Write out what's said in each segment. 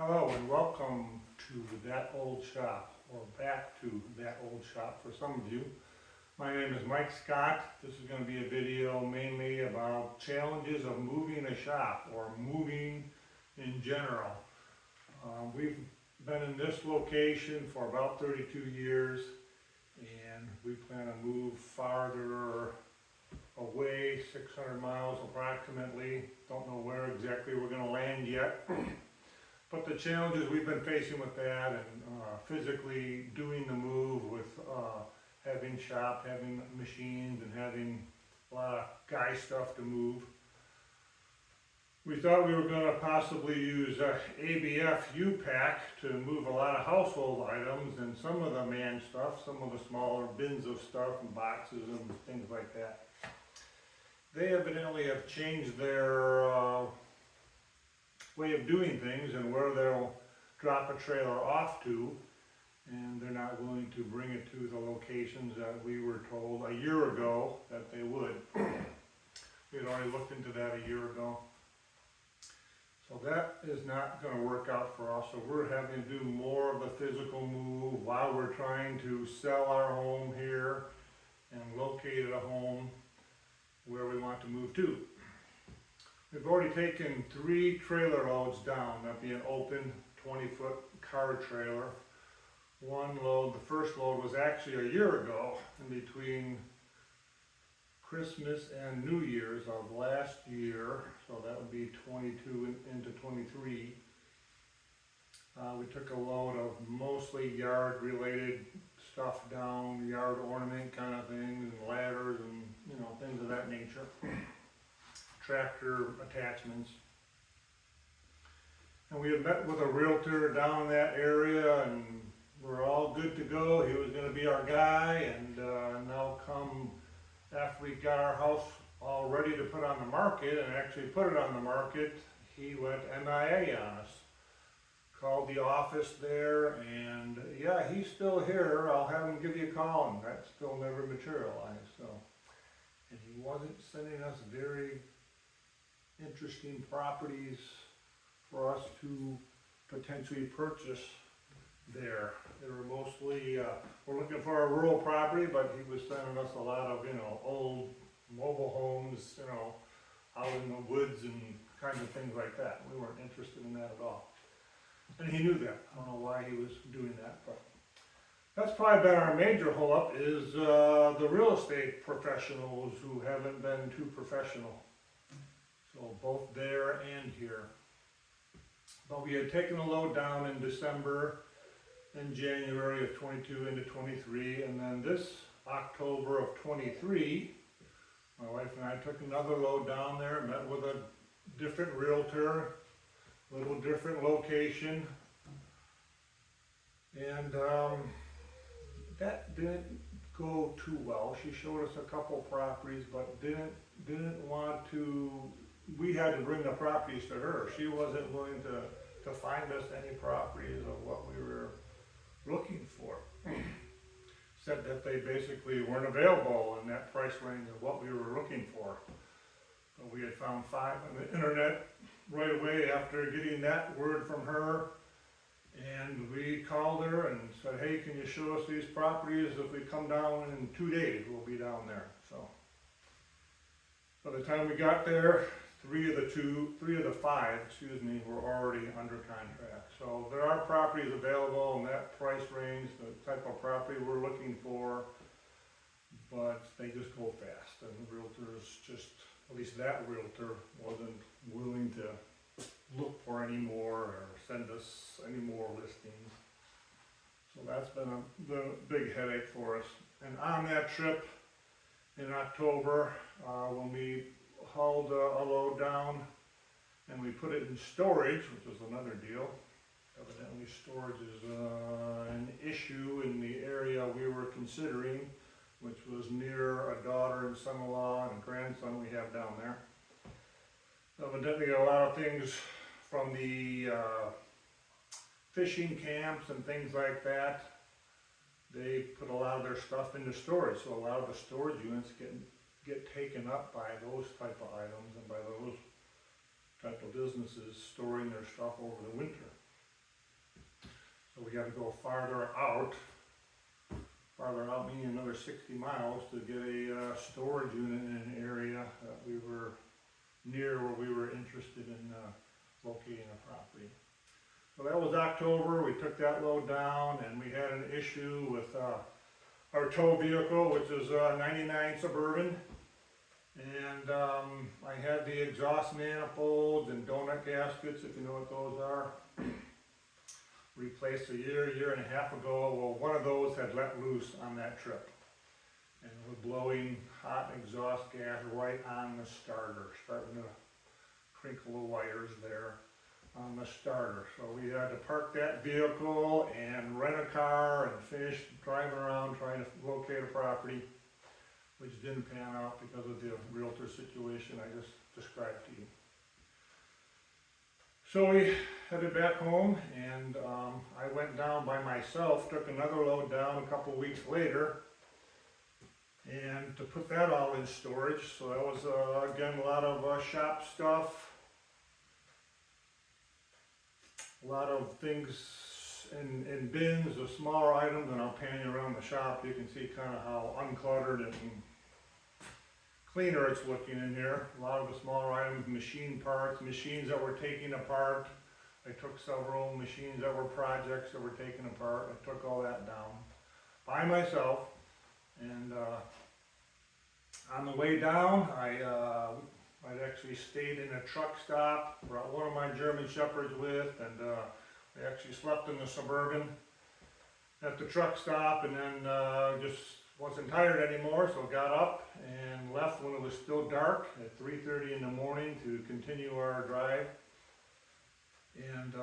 Hello and welcome to That Old Shop, or back to That Old Shop for some of you. My name is Mike Scott. This is going to be a video mainly about challenges of moving a shop or moving in general. We've been in this location for about 32 years and we plan to move farther away, 600 miles approximately. Don't know where exactly we're going to land yet. But the challenges we've been facing with that and physically doing the move with having shop, having machines and having a lot of guy stuff to move. We thought we were going to possibly use ABF U-Pack to move a lot of household items and some of the man stuff, some of the smaller bins of stuff and boxes and things like that. They evidently have changed their way of doing things and where they'll drop a trailer off to, and they're not willing to bring it to the locations that we were told a year ago that they would. We had already looked into that a year ago. So that is not going to work out for us, so we're having to do more of a physical move while we're trying to sell our home here and locate a home where we want to move to. We've already taken 3 trailer loads down. That'd be an open 20-foot car trailer. One load, the first load was actually a year ago, in between Christmas and New Year's of last year, so that would be 22 into 23. We took a load of mostly yard related stuff down, yard ornament kind of things, and ladders and things of that nature. Tractor attachments. And we had met with a realtor down in that area and we're all good to go. He was going to be our guy, and now come after we got our house all ready to put on the market and actually put it on the market, he went MIA on us. Called the office there and yeah, he's still here. I'll have him give you a call, and that still never materialized. So, and he wasn't sending us very interesting properties for us to potentially purchase there. They were mostly, we're looking for a rural property, but he was sending us a lot of, old mobile homes, out in the woods and kind of things like that. We weren't interested in that at all. And he knew that. I don't know why he was doing that, but that's probably been our major holdup is the real estate professionals who haven't been too professional. So both there and here. But we had taken a load down in December and January of 22 into 23, and then this October of 23, my wife and I took another load down there, met with a different realtor, a little different location, and that didn't go too well. She showed us a couple properties, but didn't want to. We had to bring the properties to her. She wasn't willing to find us any properties of what we were looking for. Said that they basically weren't available in that price range of what we were looking for. But we had found 5 on the internet right away after getting that word from her. And we called her and said, hey, can you show us these properties? If we come down in 2 days, we'll be down there. So by the time we got there, 3 of the 5, were already under contract. So there are properties available in that price range, the type of property we're looking for, but they just go fast. And the realtors just, at least that realtor, wasn't willing to look for any more or send us any more listings. So that's been the big headache for us. And on that trip in October, when we hauled a load down and we put it in storage, which was another deal. Evidently storage is an issue in the area we were considering, which was near a daughter and son-in-law and grandson we have down there. Evidently a lot of things from the fishing camps and things like that, they put a lot of their stuff into storage, so a lot of the storage units get taken up by those type of items and by those type of businesses storing their stuff over the winter. So we gotta go farther out, meaning another 60 miles to get a storage unit in an area that we were near where we were interested in locating a property. So that was October. We took that load down, and we had an issue with our tow vehicle, which is a 99 Suburban. And I had the exhaust manifolds and donut gaskets, if you know what those are, replaced a year and a half ago. Well, one of those had let loose on that trip, and it was blowing hot exhaust gas right on the starter, starting to crinkle the wires there on the starter. So we had to park that vehicle and rent a car and finish driving around trying to locate a property, which didn't pan out because of the realtor situation I just described to you. So we headed back home, and I went down by myself, took another load down a couple weeks later, and to put that all in storage. So that was, again, a lot of shop stuff, a lot of things in bins, the smaller items, and I'll pan you around the shop. You can see kind of how uncluttered and cleaner it's looking in here. A lot of the smaller items, machine parts, machines that were taken apart. I took several machines that were projects that were taken apart. I took all that down by myself, and on the way down, I'd actually stayed in a truck stop, brought one of my German Shepherds with, and we actually slept in the Suburban at the truck stop, and then just wasn't tired anymore, so got up and left when it was still dark at 3:30 in the morning to continue our drive. And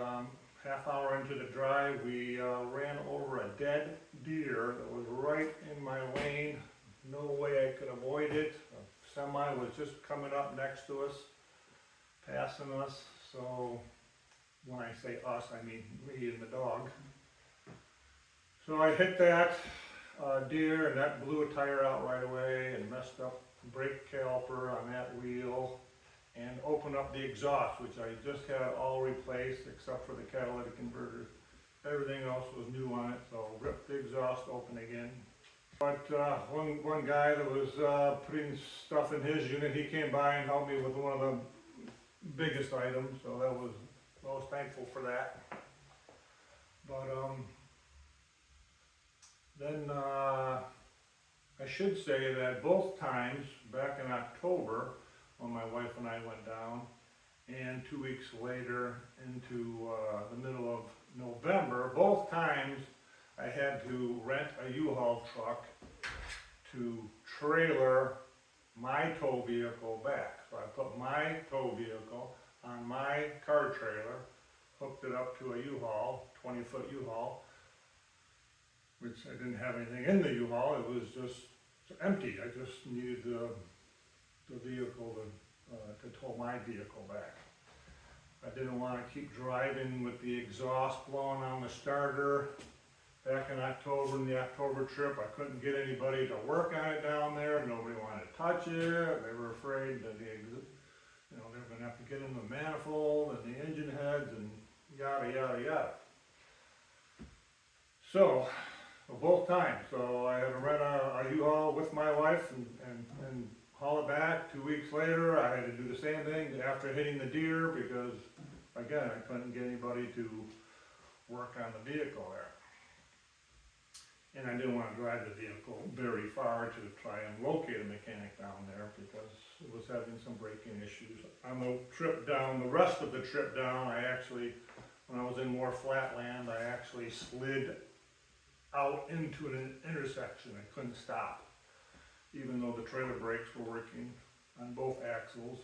half hour into the drive, we ran over a dead deer that was right in my lane. No way I could avoid it. A semi was just coming up next to us, passing us. So when I say us, I mean me and the dog. So I hit that deer, and that blew a tire out right away and messed up the brake caliper on that wheel, and opened up the exhaust, which I just had all replaced except for the catalytic converter. Everything else was new on it, so ripped the exhaust open again. But one guy that was putting stuff in his unit, he came by and helped me with one of the biggest items, so I was thankful for that. But then I should say that both times, back in October, when my wife and I went down, and 2 weeks later into the middle of November, both times I had to rent a U-Haul truck to trailer my tow vehicle back. So I put my tow vehicle on my car trailer, hooked it up to a U-Haul, 20-foot U-Haul, which I didn't have anything in the U-Haul. It was just empty. I just needed the vehicle to tow my vehicle back. I didn't want to keep driving with the exhaust blowing on the starter. Back in October, in the October trip, I couldn't get anybody to work on it down there. Nobody wanted to touch it. They were afraid that they were going to have to get in the manifold and the engine heads and yada yada yada. So both times, so I had to rent a U-Haul with my wife and haul it back. 2 weeks later, I had to do the same thing after hitting the deer, because again, I couldn't get anybody to work on the vehicle there. And I didn't want to drive the vehicle very far to try and locate a mechanic down there, because it was having some braking issues. On the trip down, the rest of the trip down, when I was in more flat land, I actually slid out into an intersection. I couldn't stop, even though the trailer brakes were working on both axles.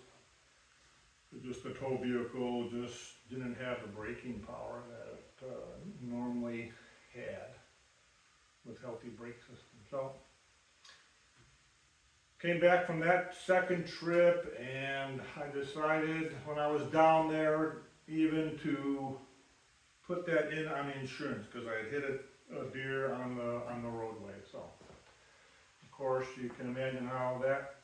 Just the tow vehicle just didn't have the braking power that it normally had with healthy brake system. So came back from that second trip, and I decided when I was down there even to put that in on insurance, because I had hit a deer on the roadway. So of course you can imagine how that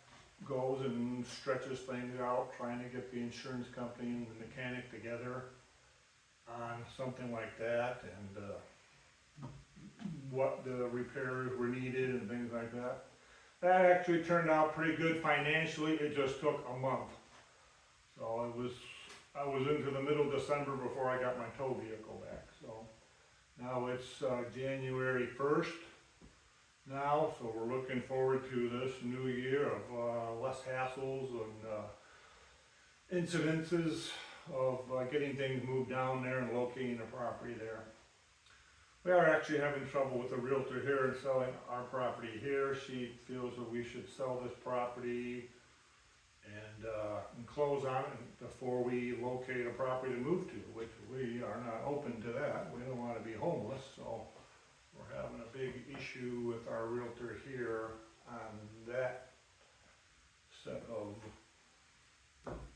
goes and stretches things out, trying to get the insurance company and the mechanic together on something like that. And what the repairs were needed and things like that. That actually turned out pretty good financially, it just took a month. So I was into the middle of December before I got my tow vehicle back, so. Now it's January 1st now, so we're looking forward to this new year of less hassles and incidences of getting things moved down there and locating a property there. We are actually having trouble with the realtor here and selling our property here. She feels that we should sell this property and close on it before we locate a property to move to, which we are not open to that. We don't want to be homeless, so we're having a big issue with our realtor here on that set of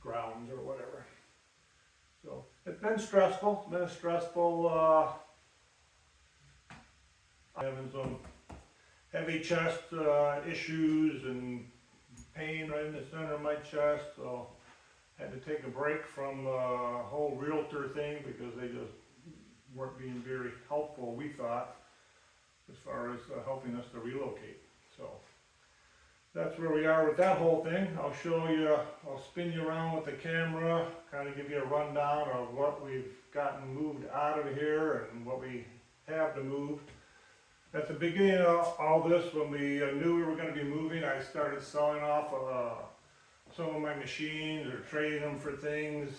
grounds or whatever. So it's been stressful, having some heavy chest issues and pain right in the center of my chest, so had to take a break from the whole realtor thing because they just weren't being very helpful, we thought, as far as helping us to relocate. So that's where we are with that whole thing. I'll show you, I'll spin you around with the camera, kind of give you a rundown of what we've gotten moved out of here and what we have to move. At the beginning of all this, when we knew we were going to be moving, I started selling off some of my machines or trading them for things.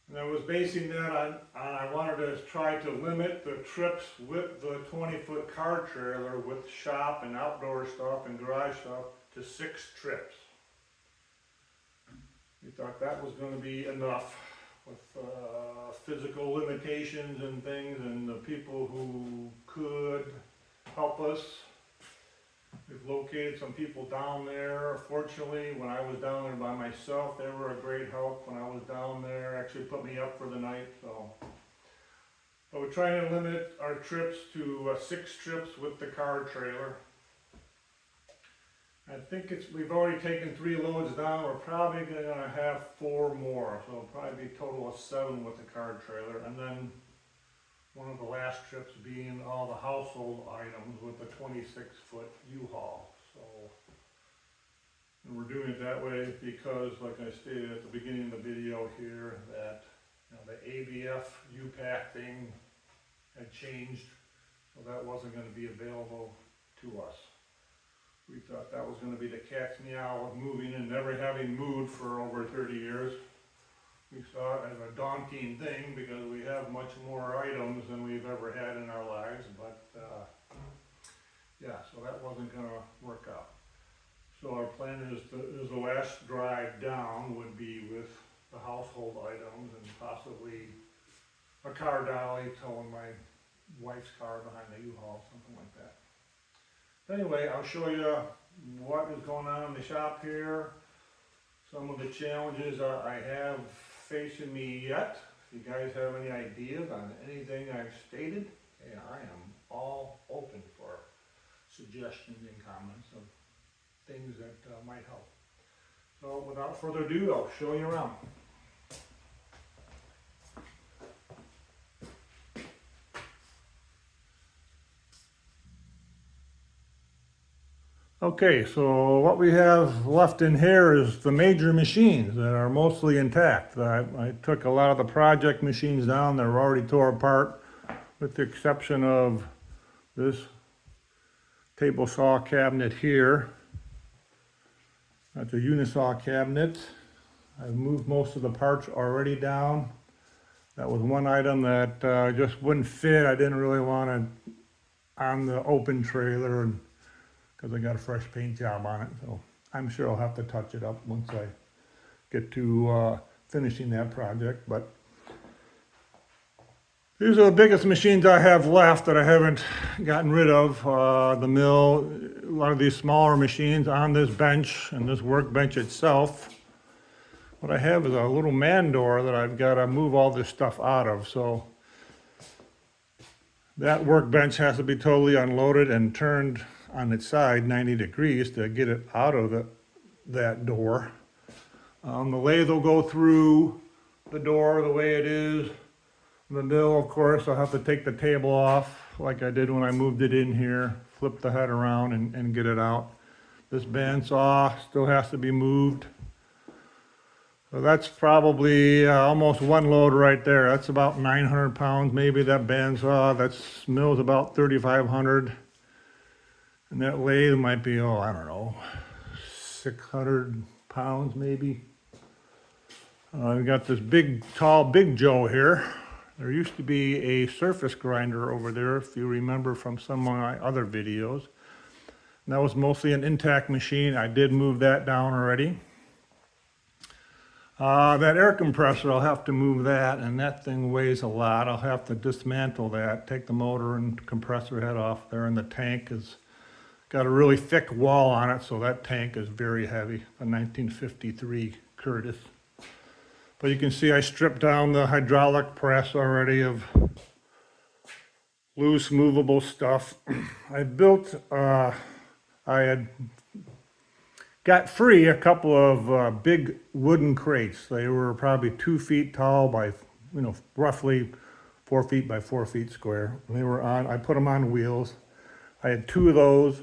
And I was basing that on I wanted to try to limit the trips with the 20-foot car trailer with shop and outdoor stuff and garage stuff to 6 trips. We thought that was going to be enough with physical limitations and things, and the people who could help us. We've located some people down there. Fortunately, when I was down there by myself, they were a great help when I was down there, actually put me up for the night, so. But we're trying to limit our trips to 6 trips with the car trailer. I think we've already taken 3 loads down. We're probably gonna have 4 more, so it'll probably be a total of 7 with the car trailer. And then one of the last trips being all the household items with the 26-foot U-Haul. So, and we're doing it that way because, like I stated at the beginning of the video here, that the ABF U-Pack thing had changed, so that wasn't going to be available to us. We thought that was going to be the cat's meow of moving and never having moved for over 30 years. We saw it as a daunting thing because we have much more items than we've ever had in our lives, but yeah, so that wasn't going to work out. So our plan is the last drive down would be with the household items and possibly a car dolly towing my wife's car behind the U-Haul, something like that. Anyway, I'll show you what is going on in the shop here, some of the challenges I have facing me yet. If you guys have any ideas on anything I've stated, hey, I am all open for suggestions and comments of things that might help. So without further ado, I'll show you around. Okay, so what we have left in here is the major machines that are mostly intact. I took a lot of the project machines down, they're already tore apart, with the exception of this table saw cabinet here. That's a unisaw cabinet. I've moved most of the parts already down. That was one item that just wouldn't fit. I didn't really want it on the open trailer, and because I got a fresh paint job on it, so I'm sure I'll have to touch it up once I get to finishing that project. But these are the biggest machines I have left that I haven't gotten rid of. The mill, a lot of these smaller machines on this bench and this workbench itself. What I have is a little man door that I've got to move all this stuff out of. So that workbench has to be totally unloaded and turned on its side 90 degrees to get it out of that door. The lathe will go through the door the way it is. The mill, of course, I'll have to take the table off like I did when I moved it in here, flip the head around and get it out. This bandsaw still has to be moved. So that's probably almost one load right there. That's about 900 pounds, maybe that bandsaw. That mill's about 3,500. And that lathe might be, oh, I don't know, 600 pounds maybe. We've got this big, tall, Big Joe here. There used to be a surface grinder over there, if you remember from some of my other videos. And that was mostly an intact machine. I did move that down already. That air compressor, I'll have to move that, and that thing weighs a lot. I'll have to dismantle that, take the motor and compressor head off there, and the tank has got a really thick wall on it, so that tank is very heavy, a 1953 Curtis. But you can see I stripped down the hydraulic press already of loose movable stuff. I built, I had got free a couple of big wooden crates. They were probably 2 feet tall by, roughly 4 feet by 4 feet square. They were on, I put them on wheels. I had 2 of those,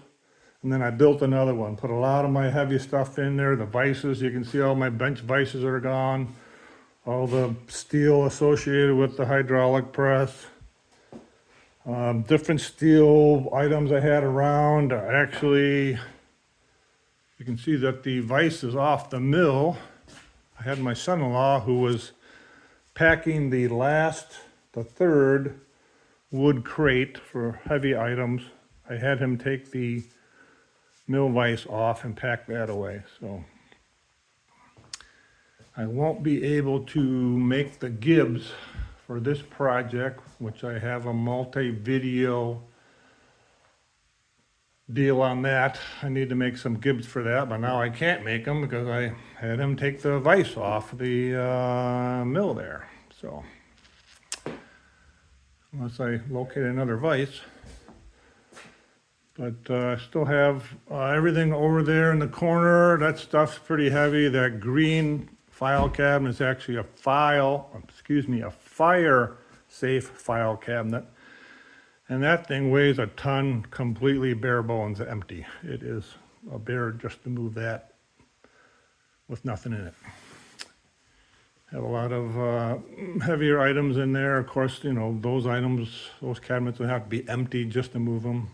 and then I built another one. Put a lot of my heavy stuff in there, the vices. You can see all my bench vices are gone. All the steel associated with the hydraulic press. Different steel items I had around. Actually, you can see that the vise is off the mill. I had my son-in-law who was packing the third wood crate for heavy items. I had him take the mill vise off and pack that away. So I won't be able to make the gibs for this project, which I have a multi-video deal on that. I need to make some gibs for that, but now I can't make them because I had him take the vise off the mill there. So unless I locate another vise. But I still have everything over there in the corner. That stuff's pretty heavy. That green file cabinet is actually a fire safe file cabinet. And that thing weighs a ton, completely bare bones empty. It is a bear just to move that with nothing in it. Have a lot of heavier items in there. Of course, those items, those cabinets will have to be empty just to move them.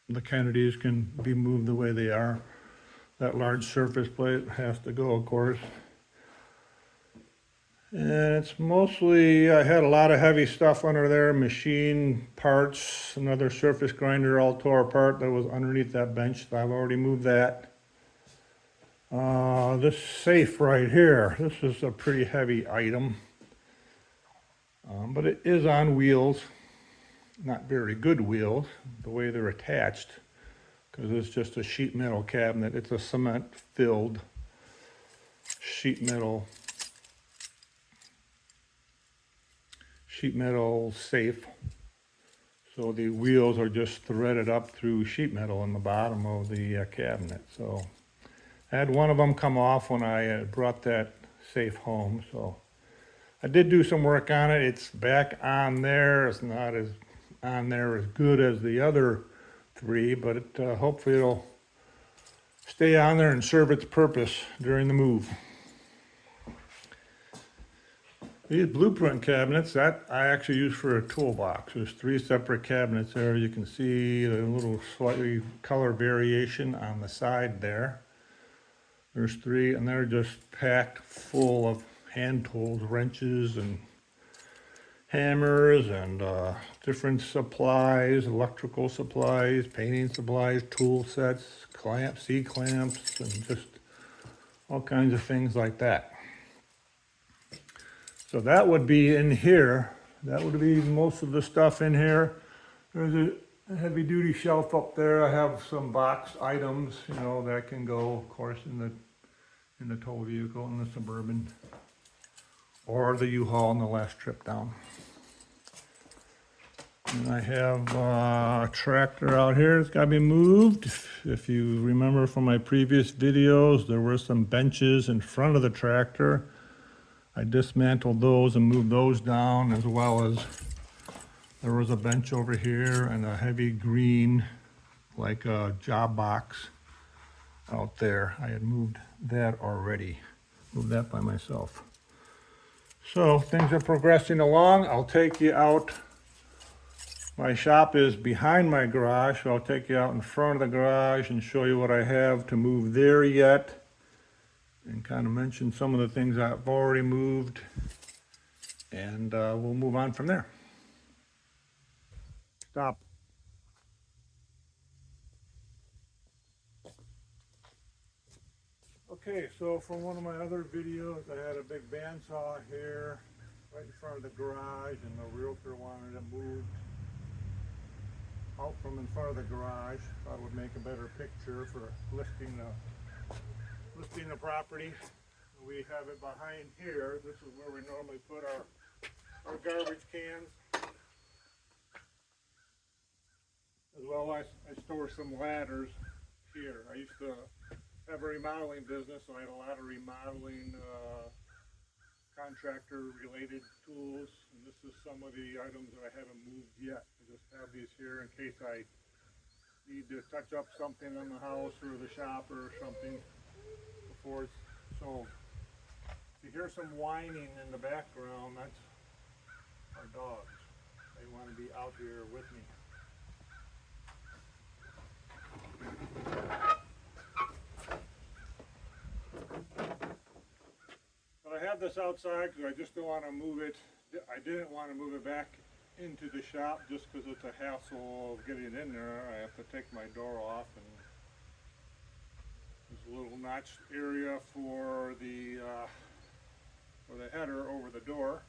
The Kennedys can be moved the way they are. That large surface plate has to go, of course. And it's mostly, I had a lot of heavy stuff under there, machine parts, another surface grinder all tore apart that was underneath that bench. I've already moved that. This safe right here, this is a pretty heavy item. But it is on wheels, not very good wheels, the way they're attached, because it's just a sheet metal cabinet. It's a cement-filled sheet metal safe. So the wheels are just threaded up through sheet metal in the bottom of the cabinet. So I had one of them come off when I brought that safe home. So I did do some work on it. It's back on there. It's not as on there as good as the other 3, but hopefully it'll stay on there and serve its purpose during the move. These blueprint cabinets, that I actually use for a toolbox. There's 3 separate cabinets there. You can see the little slightly color variation on the side there. There's 3, and they're just packed full of hand tools, wrenches, and hammers, and different supplies, electrical supplies, painting supplies, tool sets, clamps, C-clamps, and just all kinds of things like that. So that would be in here. That would be most of the stuff in here. There's a heavy duty shelf up there. I have some box items, that can go, of course, in the tow vehicle, in the Suburban, or the U-Haul on the last trip down. And I have a tractor out here. It's got to be moved. If you remember from my previous videos, there were some benches in front of the tractor. I dismantled those and moved those down, as well as there was a bench over here and a heavy green, like a job box out there. I had moved that already, moved that by myself. So things are progressing along. I'll take you out. My shop is behind my garage, so I'll take you out in front of the garage and show you what I have to move there yet, and kind of mention some of the things I've already moved, and we'll move on from there. Stop. Okay, so from one of my other videos, I had a big bandsaw here right in front of the garage, and the realtor wanted it moved out from in front of the garage. Thought it would make a better picture for listing the property. We have it behind here. This is where we normally put our garbage cans. As well, I store some ladders here. I used to have a remodeling business, so I had a lot of remodeling contractor related tools, and this is some of the items that I haven't moved yet. I just have these here in case I need to touch up something on the house or the shop or something before it's sold. If you hear some whining in the background, that's our dogs. They want to be out here with me. But I have this outside because I just don't want to move it. I didn't want to move it back into the shop just because it's a hassle of getting in there. I have to take my door off, and there's a little notched area for the header over the door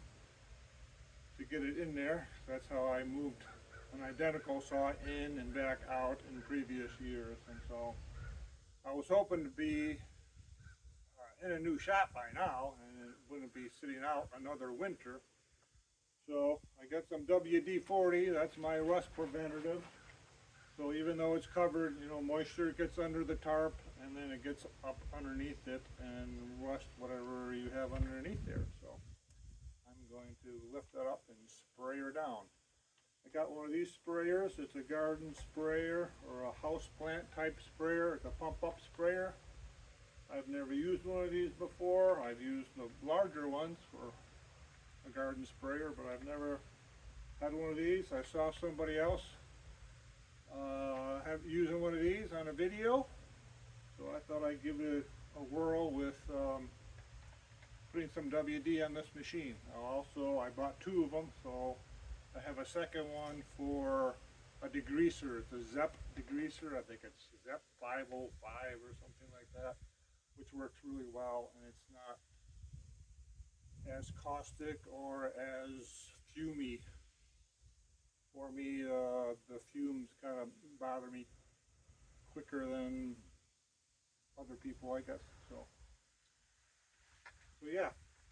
to get it in there. That's how I moved an identical saw in and back out in previous years, and so I was hoping to be in a new shop by now, and it wouldn't be sitting out another winter. So I got some WD-40, that's my rust preventative. So even though it's covered, you know, moisture gets under the tarp, and then it gets up underneath it and rust whatever you have underneath there. So I'm going to lift that up and spray her down. I got one of these sprayers. It's a garden sprayer or a house plant type sprayer. It's a pump up sprayer. I've never used one of these before. I've used the larger ones for a garden sprayer, but I've never had one of these. I saw somebody else using one of these on a video, so I thought I'd give it a whirl with putting some WD on this machine. I bought two of them, so I have a second one for a degreaser. It's a ZEP degreaser. I think it's ZEP 505 or something like that, which works really well, and it's not as caustic or as fumey. For me, the fumes kind of bother me quicker than other people, I guess. So yeah,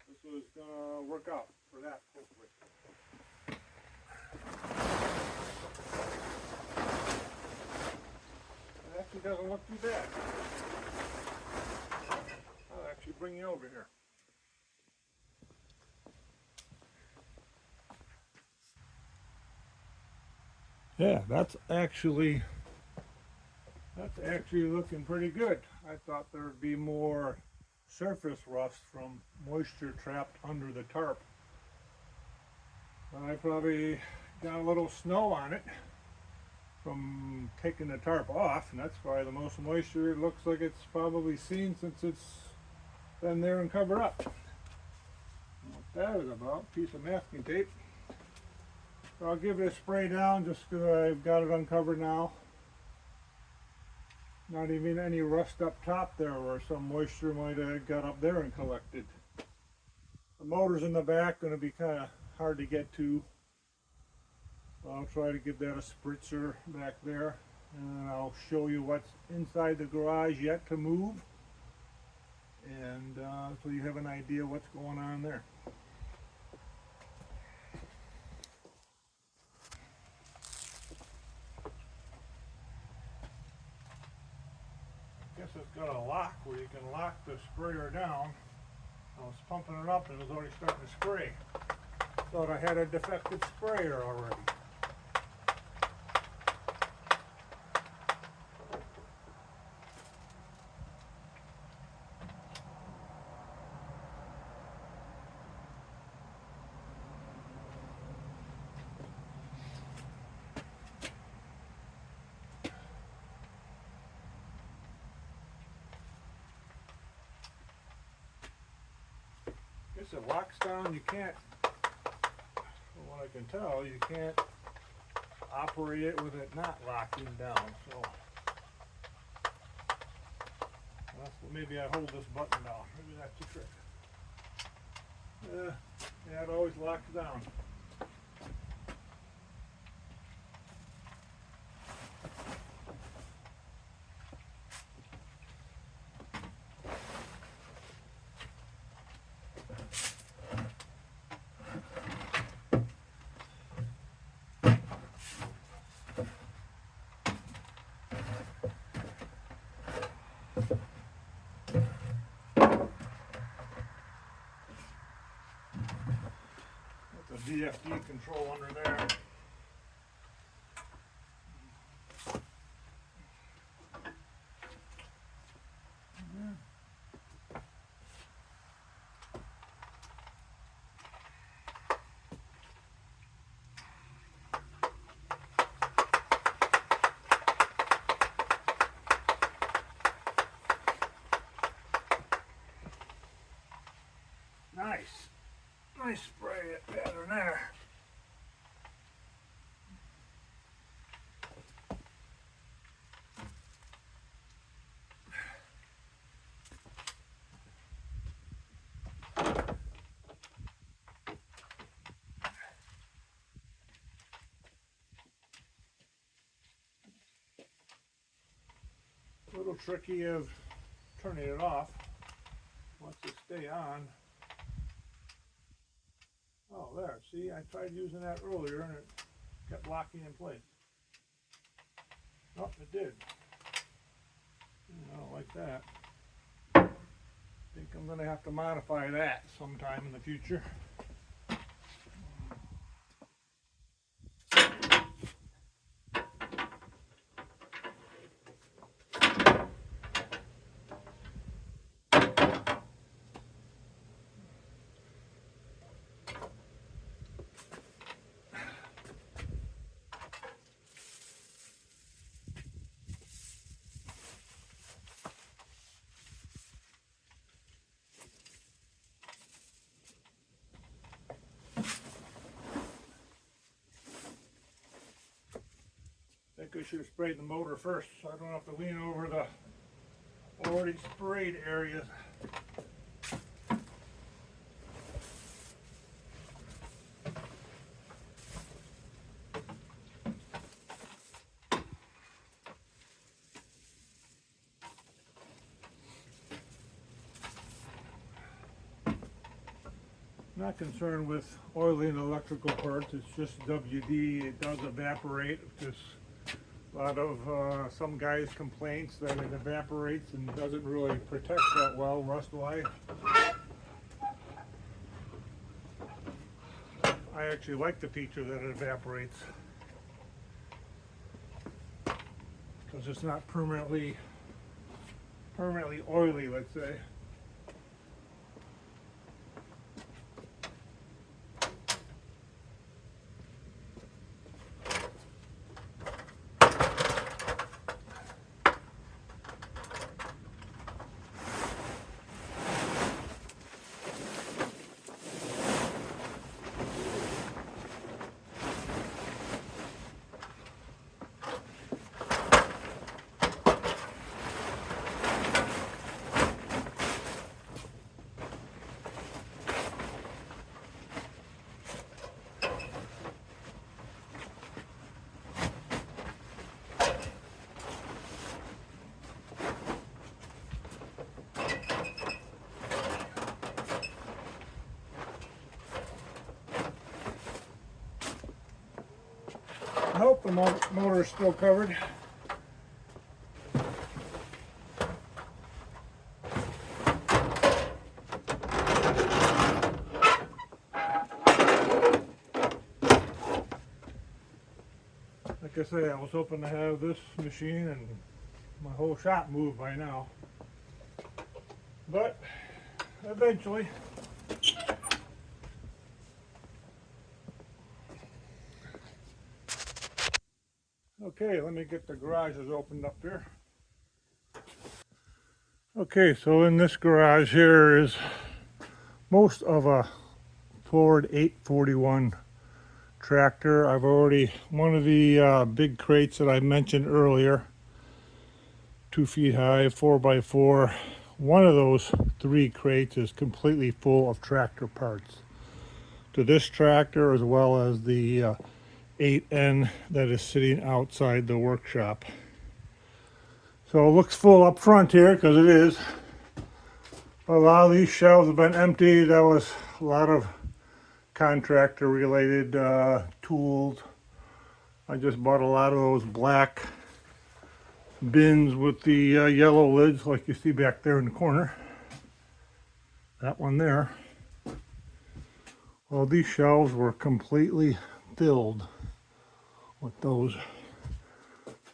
this was gonna work out for that, hopefully. It actually doesn't look too bad. I'll actually bring you over here. Yeah, that's actually looking pretty good. I thought there would be more surface rust from moisture trapped under the tarp. But I probably got a little snow on it from taking the tarp off, and that's probably the most moisture it looks like it's probably seen since it's been there and covered up. What that is about, piece of masking tape. So I'll give it a spray down just because I've got it uncovered now. Not even any rust up top there where some moisture might have got up there and collected. The motor's in the back, going to be kind of hard to get to. So I'll try to give that a spritzer back there, and I'll show you what's inside the garage yet to move, and so you have an idea what's going on there. I guess it's got a lock where you can lock the sprayer down I was pumping it up and it was already starting to spray. Thought I had a defective sprayer already. Guess it locks down, you can't, from what I can tell, you can't operate it with it not locking down, so maybe I hold this button down, maybe that's the trick. Yeah, it always locks down. The DFD control under there. Nice spray pattern there. A little tricky of turning it off once it stay on. Oh, there, see, I tried using that earlier and it kept locking in place. Oh, it did. I don't like that. I think I'm going to have to modify that sometime in the future. I think I should have sprayed the motor first so I don't have to lean over the already sprayed areas. I'm not concerned with oiling electrical parts, it's just WD, it does evaporate. Just a lot of some guys' complaints that it evaporates and doesn't really protect that well rust-wise. I actually like the feature that it evaporates because it's not permanently oily, let's say. I hope the motor is still covered. I say, I was hoping to have this machine and my whole shop moved by now. But eventually. Okay, let me get the garages opened up here. Okay, so in this garage here is most of a Ford 841 tractor. I've already, one of the big crates that I mentioned earlier, 2 feet high, 4x4, one of those 3 crates is completely full of tractor parts to this tractor, as well as the 8N that is sitting outside the workshop. So it looks full up front here, because it is. A lot of these shelves have been empty. That was a lot of contractor related tools. I just bought a lot of those black bins with the yellow lids, like you see back there in the corner. That one there. Well, these shelves were completely filled with those,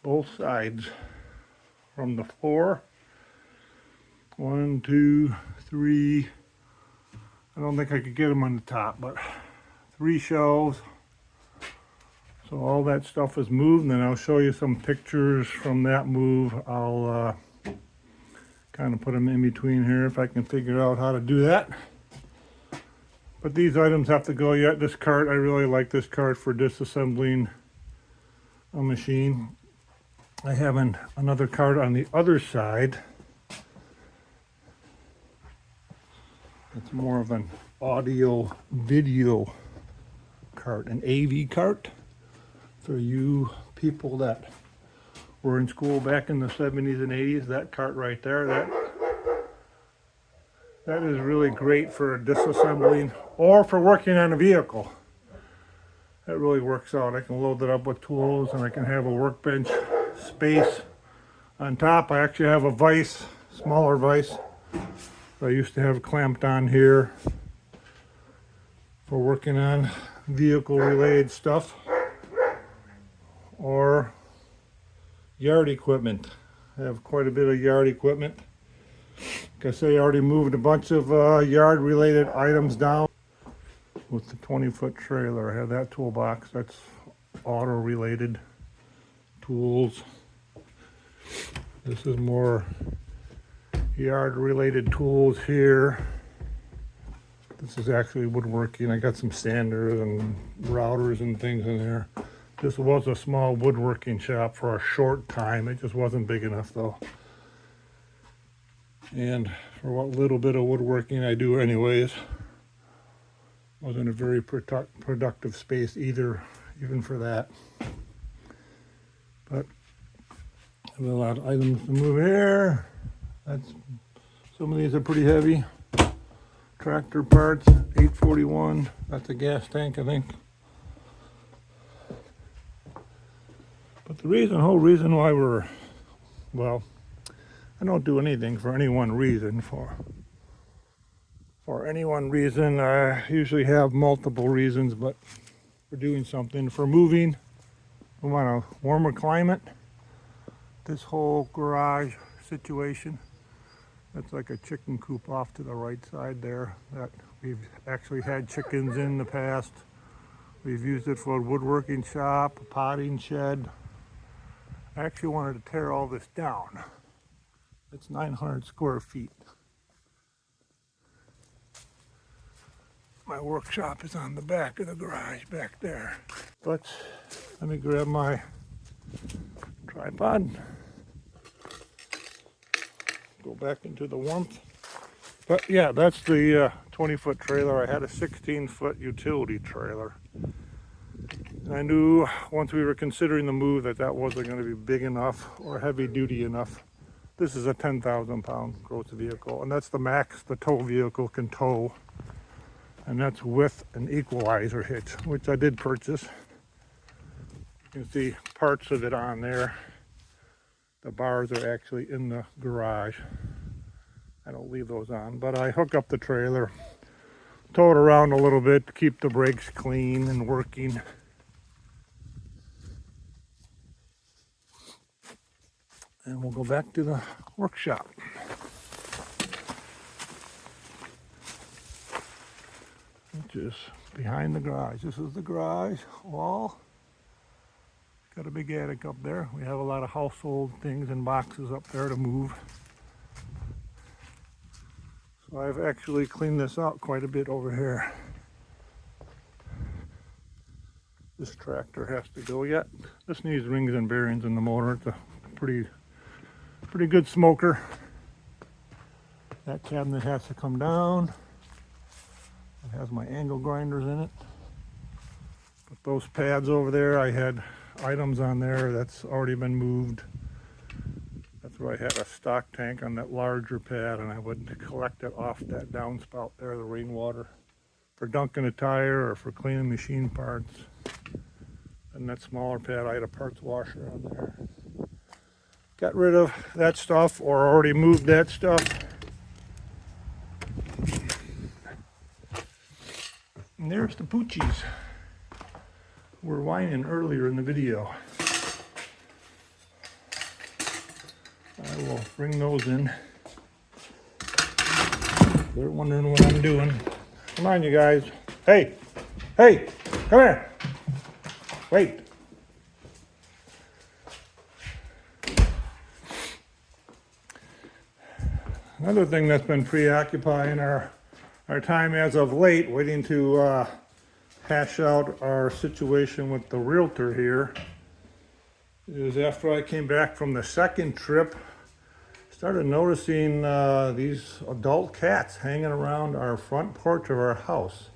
both sides. From the floor, 1, 2, 3, I don't think I could get them on the top, but 3 shelves. So all that stuff is moved, and then I'll show you some pictures from that move. I'll kind of put them in between here if I can figure out how to do that. But these items have to go yet. This cart, I really like this cart for disassembling a machine. I have another cart on the other side. It's more of an audio video cart, an AV cart for you people that were in school back in the 70s and 80s. That cart right there, that is really great for disassembling or for working on a vehicle. That really works out. I can load it up with tools, and I can have a workbench space on top. I actually have a vise, smaller vise, I used to have clamped on here for working on vehicle related stuff or yard equipment. I have quite a bit of yard equipment. Like I say, I already moved a bunch of yard related items down with the 20-foot trailer. I have that toolbox. That's auto related tools. This is more yard related tools here. This is actually woodworking. I got some sanders and routers and things in there. This was a small woodworking shop for a short time. It just wasn't big enough though. And for what little bit of woodworking I do anyways, wasn't a very productive space either, even for that. But I have a lot of items to move here. Some of these are pretty heavy. Tractor parts, 841. That's a gas tank, I think. But the whole reason why well, I don't do anything for any one reason. For any one reason, I usually have multiple reasons, but for doing something, for moving, we want a warmer climate. This whole garage situation, that's like a chicken coop off to the right side there that we've actually had chickens in the past. We've used it for a woodworking shop, a potting shed. I actually wanted to tear all this down. It's 900 square feet. My workshop is on the back of the garage back there. But let me grab my tripod. Go back into the warmth. But yeah, that's the 20-foot trailer. I had a 16-foot utility trailer. And I knew once we were considering the move that wasn't going to be big enough or heavy duty enough. This is a 10,000 pound gross vehicle, and that's the max the tow vehicle can tow. And that's with an equalizer hitch, which I did purchase. You can see parts of it on there. The bars are actually in the garage. I don't leave those on, but I hook up the trailer, tow it around a little bit to keep the brakes clean and working. and we'll go back to the workshop. Which is behind the garage. This is the garage wall. Got a big attic up there. We have a lot of household things and boxes up there to move. So I've actually cleaned this out quite a bit over here. This tractor has to go yet. This needs rings and bearings in the motor. It's a pretty good smoker. That cabinet has to come down. It has my angle grinders in it. But those pads over there, I had items on there that's already been moved. That's where I had a stock tank on that larger pad, and I would collect it off that downspout there, the rainwater, for dunking a tire or for cleaning machine parts. And that smaller pad, I had a parts washer on there. Got rid of that stuff, or already moved that stuff. And there's the poochies. Were whining earlier in the video. I will bring those in. They're wondering what I'm doing. Come on, you guys. Hey, hey, come here. Wait. Another thing that's been preoccupying our time as of late, waiting to hash out our situation with the realtor here, is after I came back from the second trip, started noticing these adult cats hanging around our front porch of our house.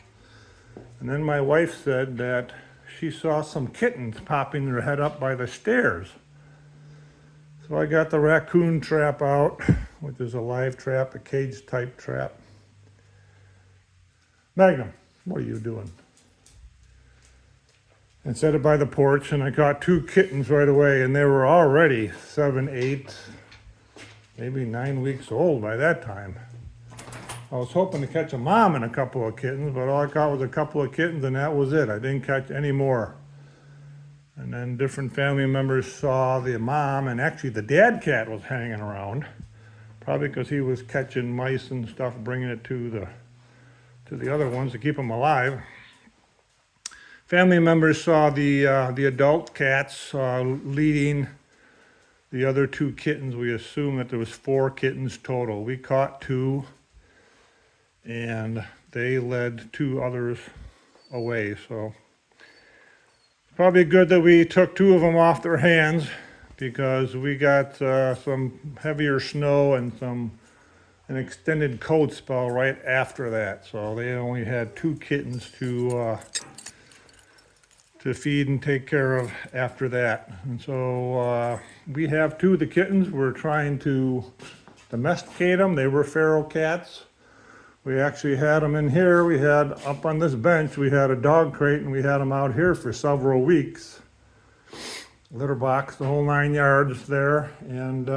And then my wife said that she saw some kittens popping their head up by the stairs. So I got the raccoon trap out, which is a live trap, a cage type trap. Magnum, what are you doing? And set it by the porch, and I caught 2 kittens right away, and they were already 7, 8, maybe 9 weeks old by that time. I was hoping to catch a mom and a couple of kittens, but all I caught was a couple of kittens, and that was it. I didn't catch any more. And then different family members saw the mom, and actually the dad cat was hanging around, probably because he was catching mice and stuff, bringing it to the other ones to keep them alive. Family members saw the adult cats leading the other 2 kittens. We assume that there was 4 kittens total. We caught 2, and they led 2 others away. So probably good that we took 2 of them off their hands, because we got some heavier snow and an extended cold spell right after that. So they only had 2 kittens to feed and take care of after that. And so we have 2 of the kittens. We're trying to domesticate them. They were feral cats. We actually had them in here. We had up on this bench, we had a dog crate, and we had them out here for several weeks. Litter box, the whole 9 yards there. And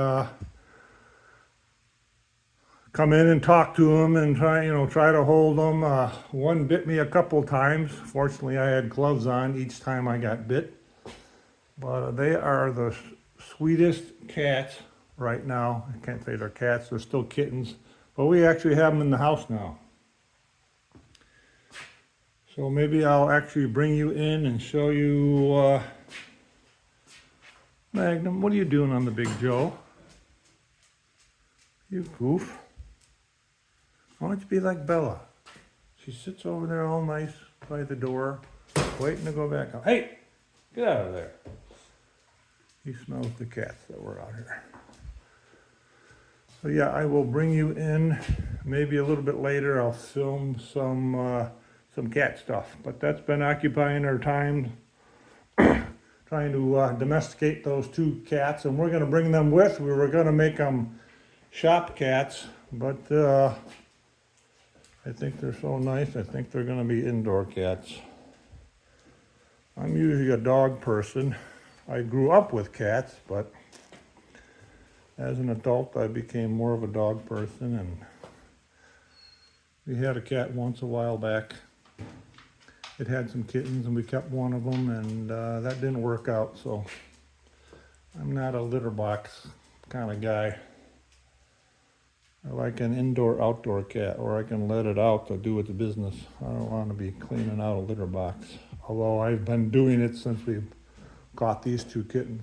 come in and talk to them and try to hold them. One bit me a couple times. Fortunately, I had gloves on each time I got bit. But they are the sweetest cats right now. I can't say they're cats, they're still kittens. But we actually have them in the house now. So maybe I'll actually bring you in and show you, Magnum, what are you doing on the Big Joe? You goof. Why don't you be like Bella? She sits over there all nice by the door, waiting to go back out. Hey, get out of there. He smells the cats that were out here. So yeah, I will bring you in maybe a little bit later. I'll film some cat stuff, but that's been occupying our time trying to domesticate those 2 cats, and we're going to bring them with. We were going to make them shop cats, but I think they're so nice, I think they're going to be indoor cats. I'm usually a dog person. I grew up with cats, but as an adult, I became more of a dog person, and we had a cat once a while back. It had some kittens, and we kept one of them, and that didn't work out, so I'm not a litter box kind of guy. I like an indoor-outdoor cat, or I can let it out to do its business. I don't want to be cleaning out a litter box, although I've been doing it since we got these 2 kittens.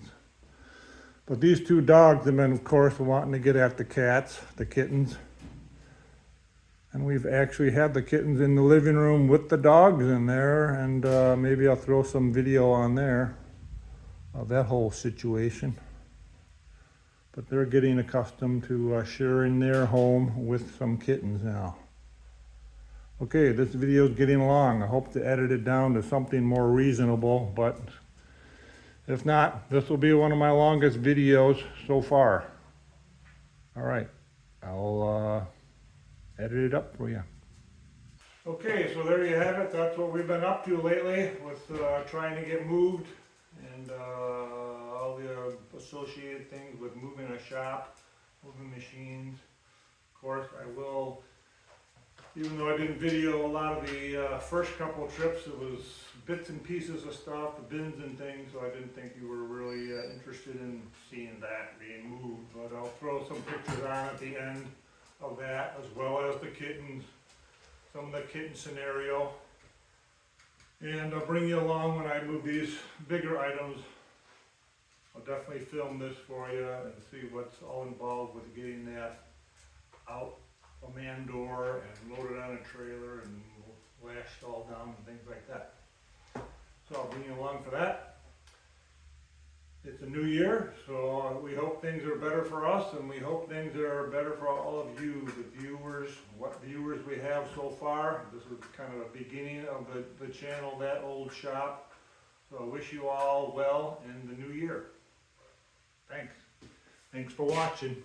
But these 2 dogs have been, of course, wanting to get at the cats, the kittens. And we've actually had the kittens in the living room with the dogs in there, and maybe I'll throw some video on there of that whole situation. But they're getting accustomed to sharing their home with some kittens now. Okay, this video is getting long. I hope to edit it down to something more reasonable, but if not, this will be one of my longest videos so far. All right, I'll edit it up for you. Okay, so there you have it. That's what we've been up to lately with trying to get moved and all the associated things with moving a shop, moving machines. Of course, I will, even though I didn't video a lot of the first couple of trips, it was bits and pieces of stuff, the bins and things, so I didn't think you were really interested in seeing that being moved. But I'll throw some pictures on at the end of that, as well as the kittens, some of the kitten scenario. And I'll bring you along when I move these bigger items. I'll definitely film this for you and see what's all involved with getting that out a man door and loaded on a trailer and lashed all down and things like that. So I'll bring you along for that. It's a new year, so we hope things are better for us, and we hope things are better for all of you, the viewers, what viewers we have so far. This is kind of a beginning of the channel, That Old Shop. So I wish you all well in the new year. Thanks. Thanks for watching.